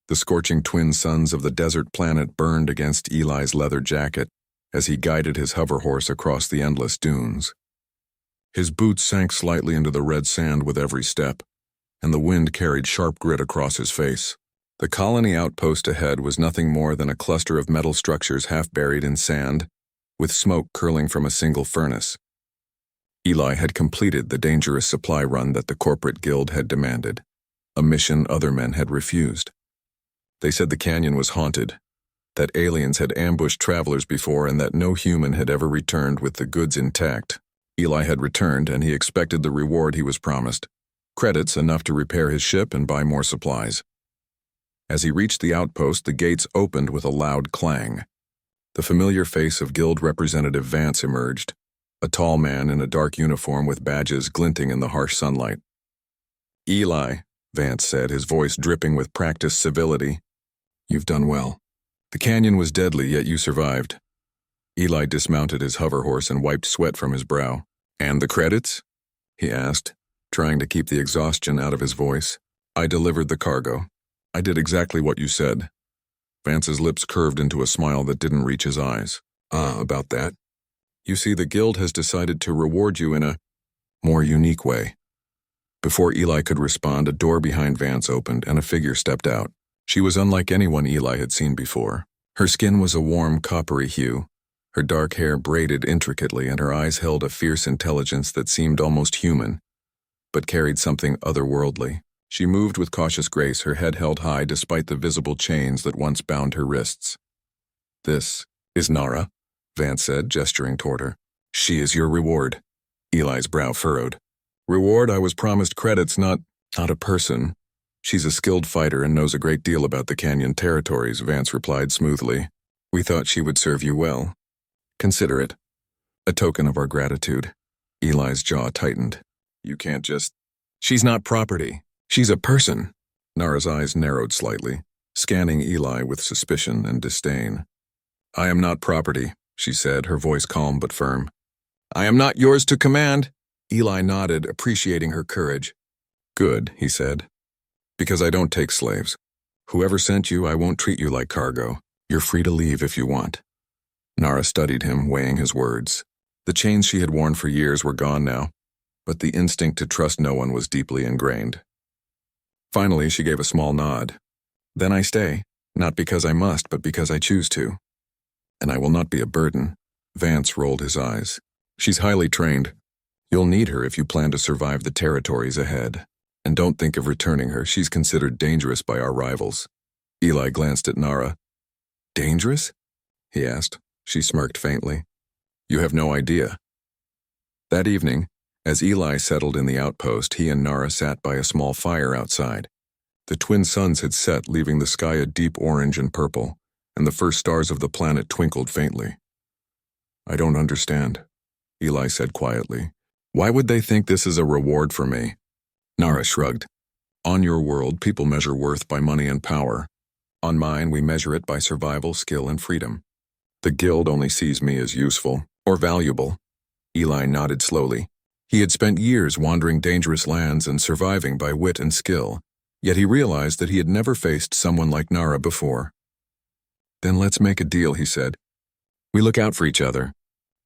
The scorching twin suns of the desert planet burned against Eli's leather jacket as he guided his hover horse across the endless dunes. His boots sank slightly into the red sand with every step, and the wind carried sharp grit across his face. The colony outpost ahead was nothing more than a cluster of metal structures half buried in sand, with smoke curling from a single furnace. Eli had completed the dangerous supply run that the corporate guild had demanded, a mission other men had refused. They said the canyon was haunted, that aliens had ambushed travelers before, and that no human had ever returned with the goods intact. Eli had returned, and he expected the reward he was promised, credits enough to repair his ship and buy more supplies. As he reached the outpost, the gates opened with a loud clang. The familiar face of Guild Representative Vance emerged, a tall man in a dark uniform with badges glinting in the harsh sunlight. "Eli," Vance said, his voice dripping with practiced civility, "you've done well. The canyon was deadly, yet you survived." Eli dismounted his hover horse and wiped sweat from his brow. "And the credits?" he asked, trying to keep the exhaustion out of his voice. "I delivered the cargo. I did exactly what you said." Vance's lips curved into a smile that didn't reach his eyes. About that. You see, the guild has decided to reward you in a more unique way." Before Eli could respond, a door behind Vance opened and a figure stepped out. She was unlike anyone Eli had seen before. Her skin was a warm, coppery hue, her dark hair braided intricately, and her eyes held a fierce intelligence that seemed almost human, but carried something otherworldly. She moved with cautious grace, her head held high despite the visible chains that once bound her wrists. "This is Nara," Vance said, gesturing toward her. "She is your reward." Eli's brow furrowed. "Reward? I was promised credits, not a person." "She's a skilled fighter and knows a great deal about the canyon territories," Vance replied smoothly. "We thought she would serve you well. Consider it a token of our gratitude." Eli's jaw tightened. "You can't just—" "She's not property. She's a person." Nara's eyes narrowed slightly, scanning Eli with suspicion and disdain. "I am not property," she said, her voice calm but firm. "I am not yours to command." Eli nodded, appreciating her courage. "Good," he said, "because I don't take slaves. Whoever sent you, I won't treat you like cargo. You're free to leave if you want." Nara studied him, weighing his words. The chains she had worn for years were gone now, but the instinct to trust no one was deeply ingrained. Finally, she gave a small nod. "Then I stay, not because I must, but because I choose to. And I will not be a burden." Vance rolled his eyes. "She's highly trained. You'll need her if you plan to survive the territories ahead. And don't think of returning her. She's considered dangerous by our rivals." Eli glanced at Nara. "Dangerous?" he asked. She smirked faintly. "You have no idea." That evening, as Eli settled in the outpost, he and Nara sat by a small fire outside. The twin suns had set, leaving the sky a deep orange and purple, and the first stars of the planet twinkled faintly. "I don't understand," Eli said quietly. "Why would they think this is a reward for me?" Nara shrugged. "On your world, people measure worth by money and power. On mine, we measure it by survival, skill, and freedom. The guild only sees me as useful, or valuable." Eli nodded slowly. He had spent years wandering dangerous lands and surviving by wit and skill, yet he realized that he had never faced someone like Nara before. "Then let's make a deal," he said. "We look out for each other.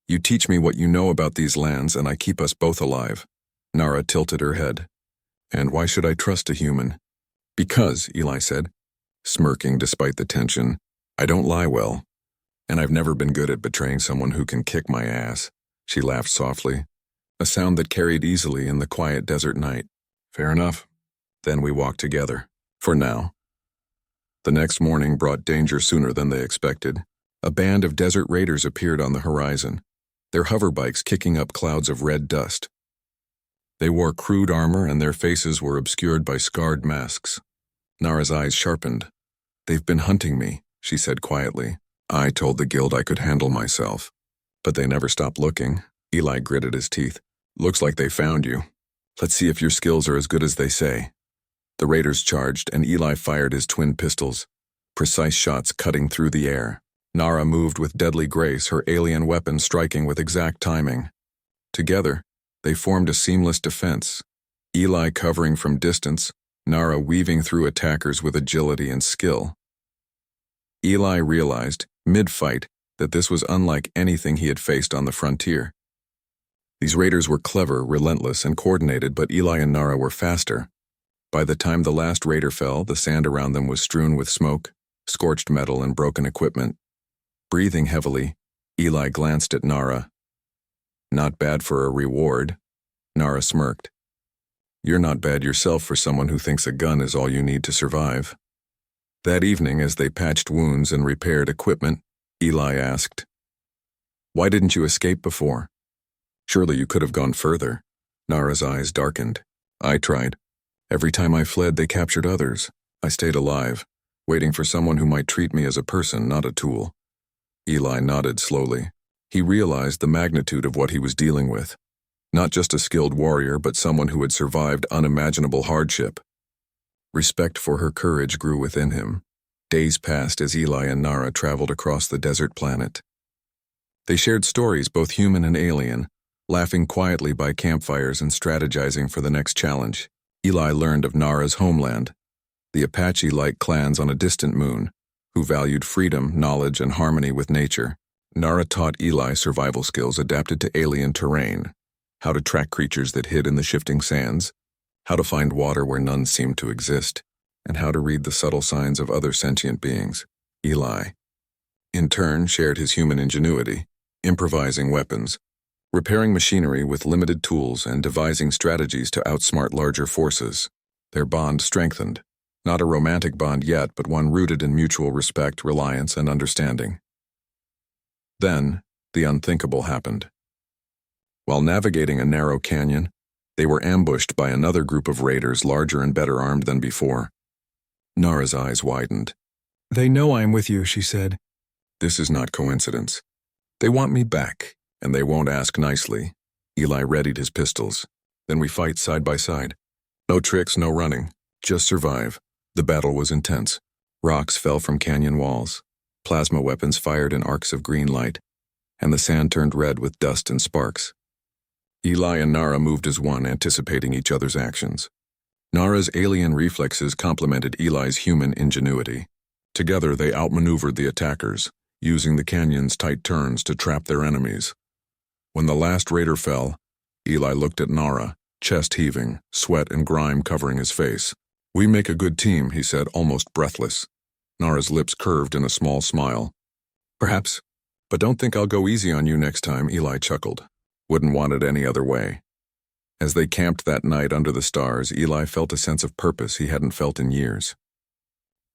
You teach me what you know about these lands, and I keep us both alive." Nara tilted her head. "And why should I trust a human?" "Because," Eli said, smirking despite the tension, "I don't lie well, and I've never been good at betraying someone who can kick my ass." She laughed softly, a sound that carried easily in the quiet desert night. "Fair enough. Then we walk together. For now." The next morning brought danger sooner than they expected. A band of desert raiders appeared on the horizon, their hoverbikes kicking up clouds of red dust. They wore crude armor, and their faces were obscured by scarred masks. Nara's eyes sharpened. "They've been hunting me," she said quietly. "I told the guild I could handle myself. But they never stopped looking." Eli gritted his teeth. "Looks like they found you. Let's see if your skills are as good as they say." The raiders charged, and Eli fired his twin pistols, precise shots cutting through the air. Nara moved with deadly grace, her alien weapon striking with exact timing. Together, they formed a seamless defense, Eli covering from distance, Nara weaving through attackers with agility and skill. Eli realized, mid-fight, that this was unlike anything he had faced on the frontier. These raiders were clever, relentless, and coordinated, but Eli and Nara were faster. By the time the last raider fell, the sand around them was strewn with smoke, scorched metal, and broken equipment. Breathing heavily, Eli glanced at Nara. "Not bad for a reward," Nara smirked. "You're not bad yourself for someone who thinks a gun is all you need to survive." That evening, as they patched wounds and repaired equipment, Eli asked, "Why didn't you escape before? Surely you could have gone further." Nara's eyes darkened. "I tried. Every time I fled, they captured others. I stayed alive, waiting for someone who might treat me as a person, not a tool." Eli nodded slowly. He realized the magnitude of what he was dealing with. Not just a skilled warrior, but someone who had survived unimaginable hardship. Respect for her courage grew within him. Days passed as Eli and Nara traveled across the desert planet. They shared stories, both human and alien, laughing quietly by campfires and strategizing for the next challenge. Eli learned of Nara's homeland, the Apache-like clans on a distant moon, who valued freedom, knowledge, and harmony with nature. Nara taught Eli survival skills adapted to alien terrain, how to track creatures that hid in the shifting sands, how to find water where none seemed to exist, and how to read the subtle signs of other sentient beings. Eli, in turn, shared his human ingenuity, improvising weapons, repairing machinery with limited tools, and devising strategies to outsmart larger forces. Their bond strengthened. Not a romantic bond yet, but one rooted in mutual respect, reliance, and understanding. Then, the unthinkable happened. While navigating a narrow canyon, they were ambushed by another group of raiders larger and better armed than before. Nara's eyes widened. "They know I am with you," she said. "This is not coincidence. They want me back, and they won't ask nicely." Eli readied his pistols. "Then we fight side by side. No tricks, no running. Just survive." The battle was intense. Rocks fell from canyon walls. Plasma weapons fired in arcs of green light, and the sand turned red with dust and sparks. Eli and Nara moved as one, anticipating each other's actions. Nara's alien reflexes complemented Eli's human ingenuity. Together they outmaneuvered the attackers, using the canyon's tight turns to trap their enemies. When the last raider fell, Eli looked at Nara, chest heaving, sweat and grime covering his face. "We make a good team," he said, almost breathless. Nara's lips curved in a small smile. "Perhaps, but don't think I'll go easy on you next time," Eli chuckled. "Wouldn't want it any other way." As they camped that night under the stars, Eli felt a sense of purpose he hadn't felt in years.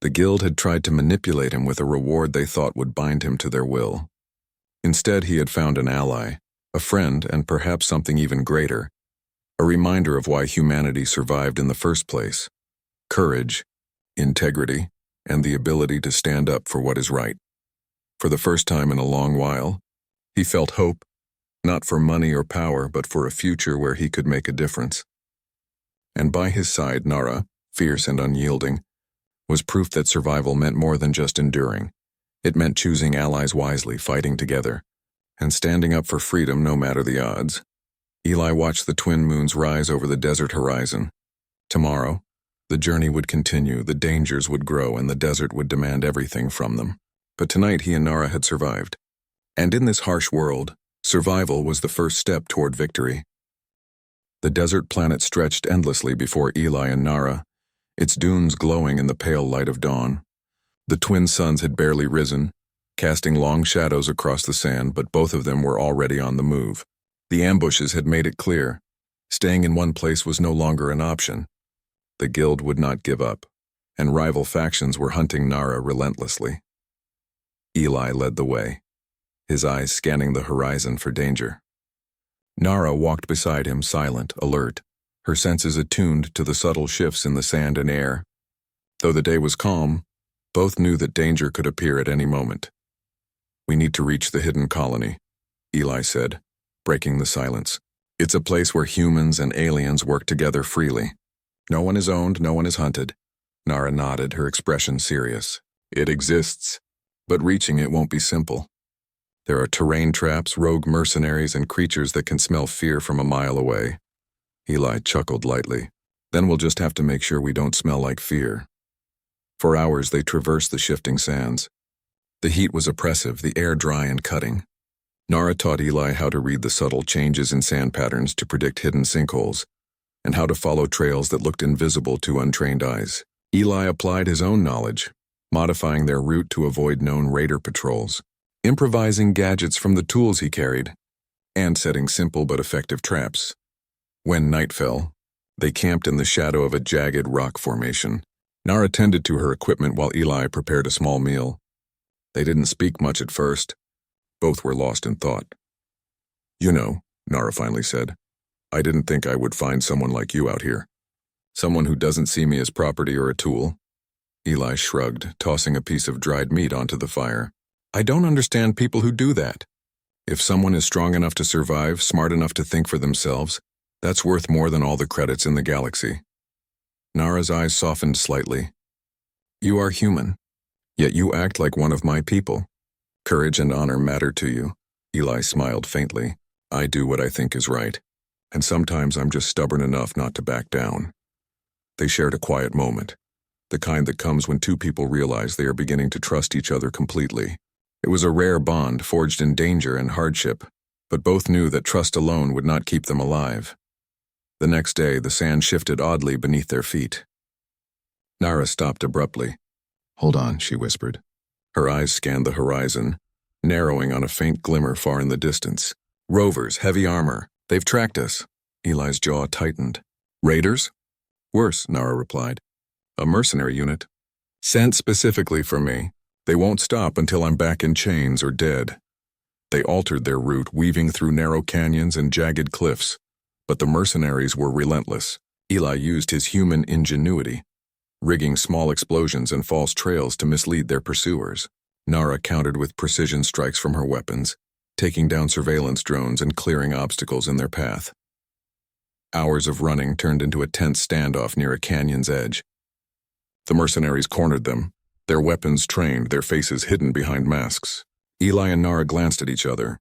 The guild had tried to manipulate him with a reward they thought would bind him to their will. Instead, he had found an ally, a friend, and perhaps something even greater, a reminder of why humanity survived in the first place: courage, integrity, and the ability to stand up for what is right. For the first time in a long while, he felt hope, not for money or power, but for a future where he could make a difference. And by his side, Nara, fierce and unyielding, was proof that survival meant more than just enduring. It meant choosing allies wisely, fighting together, and standing up for freedom no matter the odds. Eli watched the twin moons rise over the desert horizon. Tomorrow, the journey would continue, the dangers would grow, and the desert would demand everything from them. But tonight he and Nara had survived. And in this harsh world, survival was the first step toward victory. The desert planet stretched endlessly before Eli and Nara, its dunes glowing in the pale light of dawn. The twin suns had barely risen, casting long shadows across the sand, but both of them were already on the move. The ambushes had made it clear. Staying in one place was no longer an option. The guild would not give up, and rival factions were hunting Nara relentlessly. Eli led the way, his eyes scanning the horizon for danger. Nara walked beside him, silent, alert, her senses attuned to the subtle shifts in the sand and air. Though the day was calm, both knew that danger could appear at any moment. "We need to reach the hidden colony," Eli said, breaking the silence. "It's a place where humans and aliens work together freely. No one is owned, no one is hunted." Nara nodded, her expression serious. "It exists, but reaching it won't be simple. There are terrain traps, rogue mercenaries, and creatures that can smell fear from a mile away." Eli chuckled lightly. Then we'll just have to make sure we don't smell like fear. For hours they traversed the shifting sands. The heat was oppressive, the air dry and cutting. Nara taught Eli how to read the subtle changes in sand patterns to predict hidden sinkholes, and how to follow trails that looked invisible to untrained eyes. Eli applied his own knowledge, modifying their route to avoid known raider patrols, improvising gadgets from the tools he carried, and setting simple but effective traps. When night fell, they camped in the shadow of a jagged rock formation. Nara tended to her equipment while Eli prepared a small meal. They didn't speak much at first. Both were lost in thought. "You know," Nara finally said, "I didn't think I would find someone like you out here. Someone who doesn't see me as property or a tool." Eli shrugged, tossing a piece of dried meat onto the fire. "I don't understand people who do that. If someone is strong enough to survive, smart enough to think for themselves, that's worth more than all the credits in the galaxy." Nara's eyes softened slightly. "You are human, yet you act like one of my people. Courage and honor matter to you." Eli smiled faintly. "I do what I think is right, and sometimes I'm just stubborn enough not to back down." They shared a quiet moment, the kind that comes when two people realize they are beginning to trust each other completely. It was a rare bond forged in danger and hardship, but both knew that trust alone would not keep them alive. The next day, the sand shifted oddly beneath their feet. Nara stopped abruptly. "Hold on," she whispered. Her eyes scanned the horizon, narrowing on a faint glimmer far in the distance. "Rovers, heavy armor. They've tracked us." Eli's jaw tightened. "Raiders?" "Worse," Nara replied. "A mercenary unit. Sent specifically for me. They won't stop until I'm back in chains or dead." They altered their route, weaving through narrow canyons and jagged cliffs. But the mercenaries were relentless. Eli used his human ingenuity, rigging small explosions and false trails to mislead their pursuers. Nara countered with precision strikes from her weapons, taking down surveillance drones and clearing obstacles in their path. Hours of running turned into a tense standoff near a canyon's edge. The mercenaries cornered them, their weapons trained, their faces hidden behind masks. Eli and Nara glanced at each other.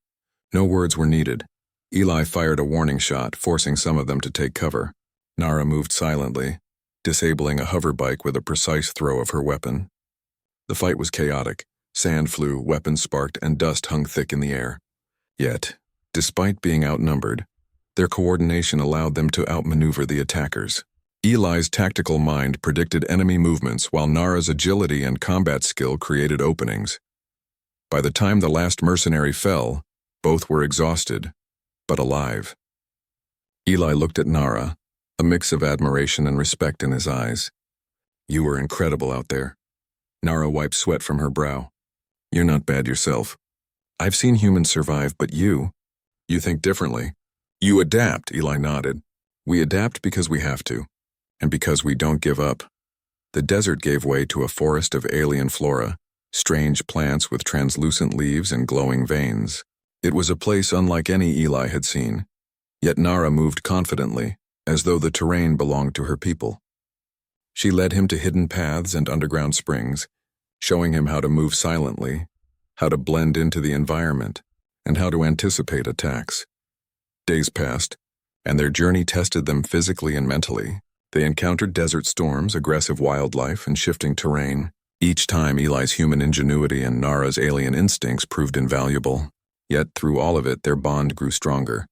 No words were needed. Eli fired a warning shot, forcing some of them to take cover. Nara moved silently, disabling a hoverbike with a precise throw of her weapon. The fight was chaotic. Sand flew, weapons sparked, and dust hung thick in the air. Yet, despite being outnumbered, their coordination allowed them to outmaneuver the attackers. Eli's tactical mind predicted enemy movements, while Nara's agility and combat skill created openings. By the time the last mercenary fell, both were exhausted, but alive. Eli looked at Nara, a mix of admiration and respect in his eyes. "You were incredible out there." Nara wiped sweat from her brow. "You're not bad yourself. I've seen humans survive, but you think differently. You adapt," Eli nodded. "We adapt because we have to, and because we don't give up." The desert gave way to a forest of alien flora, strange plants with translucent leaves and glowing veins. It was a place unlike any Eli had seen, yet Nara moved confidently, as though the terrain belonged to her people. She led him to hidden paths and underground springs, showing him how to move silently, how to blend into the environment, and how to anticipate attacks. Days passed, and their journey tested them physically and mentally. They encountered desert storms, aggressive wildlife, and shifting terrain. Each time, Eli's human ingenuity and Nara's alien instincts proved invaluable. Yet, through all of it, their bond grew stronger.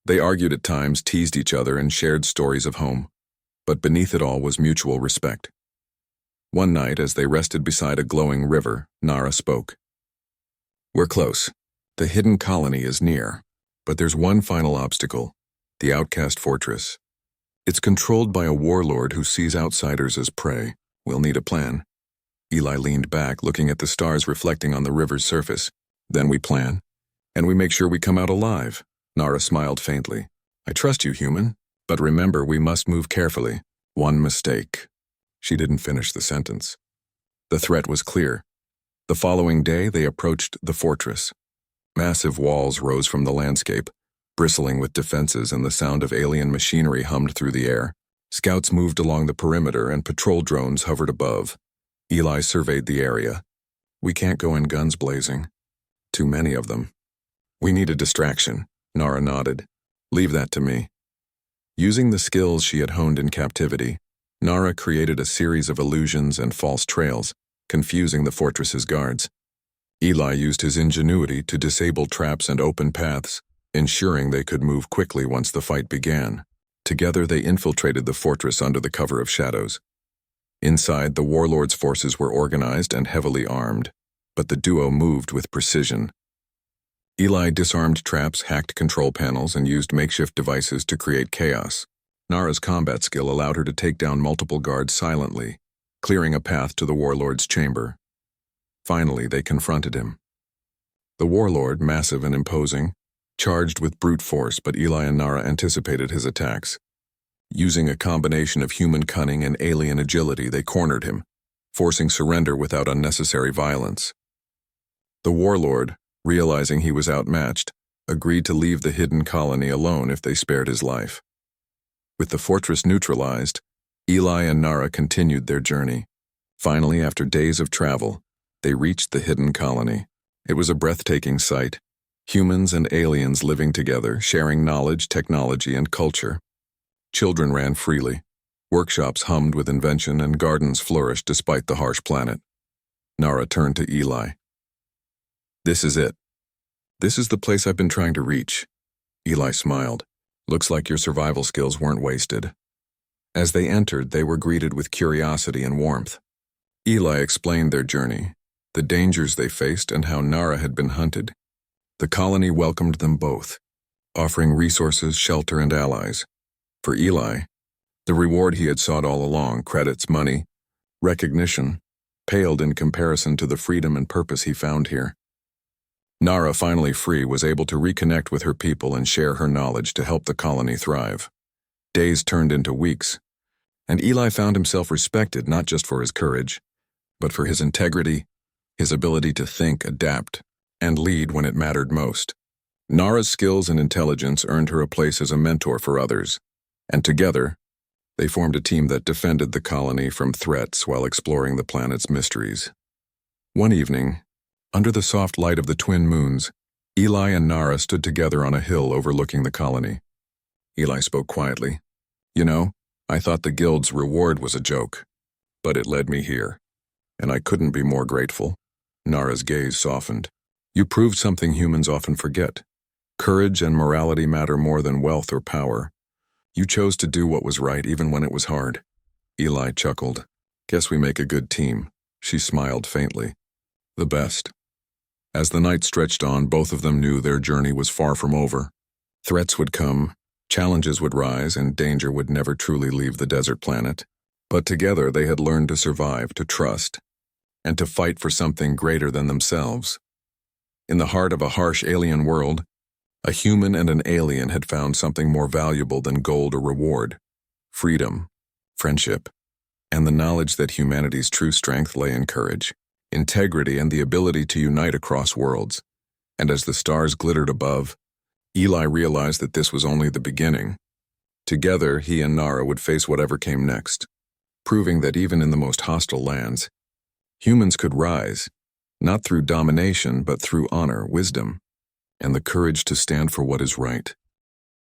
They argued at times, teased each other, and shared stories of home. But beneath it all was mutual respect. One night, as they rested beside a glowing river, Nara spoke. "We're close. The hidden colony is near. But there's one final obstacle, the outcast fortress. It's controlled by a warlord who sees outsiders as prey. We'll need a plan." Eli leaned back, looking at the stars reflecting on the river's surface. "Then we plan. And we make sure we come out alive." Nara smiled faintly. "I trust you, human. But remember, we must move carefully. One mistake." She didn't finish the sentence. The threat was clear. The following day, they approached the fortress. Massive walls rose from the landscape, bristling with defenses, and the sound of alien machinery hummed through the air. Scouts moved along the perimeter and patrol drones hovered above. Eli surveyed the area. "We can't go in guns blazing. Too many of them." "We need a distraction," Nara nodded. "Leave that to me." Using the skills she had honed in captivity, Nara created a series of illusions and false trails, confusing the fortress's guards. Eli used his ingenuity to disable traps and open paths, ensuring they could move quickly once the fight began. Together they infiltrated the fortress under the cover of shadows. Inside, the warlord's forces were organized and heavily armed, but the duo moved with precision. Eli disarmed traps, hacked control panels, and used makeshift devices to create chaos. Nara's combat skill allowed her to take down multiple guards silently, clearing a path to the warlord's chamber. Finally, they confronted him. The warlord, massive and imposing, charged with brute force, but Eli and Nara anticipated his attacks. Using a combination of human cunning and alien agility, they cornered him, forcing surrender without unnecessary violence. The warlord, realizing he was outmatched, agreed to leave the hidden colony alone if they spared his life. With the fortress neutralized, Eli and Nara continued their journey. Finally, after days of travel, they reached the hidden colony. It was a breathtaking sight. Humans and aliens living together, sharing knowledge, technology, and culture. Children ran freely. Workshops hummed with invention, and gardens flourished despite the harsh planet. Nara turned to Eli. "This is it. This is the place I've been trying to reach." Eli smiled. "Looks like your survival skills weren't wasted." As they entered, they were greeted with curiosity and warmth. Eli explained their journey, the dangers they faced, and how Nara had been hunted. The colony welcomed them both, offering resources, shelter, and allies. For Eli, the reward he had sought all along, credits, money, recognition, paled in comparison to the freedom and purpose he found here. Nara, finally free, was able to reconnect with her people and share her knowledge to help the colony thrive. Days turned into weeks, and Eli found himself respected not just for his courage, but for his integrity, his ability to think, adapt, and lead when it mattered most. Nara's skills and intelligence earned her a place as a mentor for others, and together, they formed a team that defended the colony from threats while exploring the planet's mysteries. One evening, under the soft light of the twin moons, Eli and Nara stood together on a hill overlooking the colony. Eli spoke quietly. "You know, I thought the guild's reward was a joke, but it led me here, and I couldn't be more grateful." Nara's gaze softened. "You proved something humans often forget. Courage and morality matter more than wealth or power. You chose to do what was right even when it was hard." Eli chuckled. "Guess we make a good team." She smiled faintly. "The best." As the night stretched on, both of them knew their journey was far from over. Threats would come, challenges would rise, and danger would never truly leave the desert planet. But together they had learned to survive, to trust, and to fight for something greater than themselves. In the heart of a harsh alien world, a human and an alien had found something more valuable than gold or reward: freedom, friendship, and the knowledge that humanity's true strength lay in courage, integrity, and the ability to unite across worlds. And as the stars glittered above, Eli realized that this was only the beginning. Together, he and Nara would face whatever came next, proving that even in the most hostile lands, humans could rise, not through domination, but through honor, wisdom, and the courage to stand for what is right.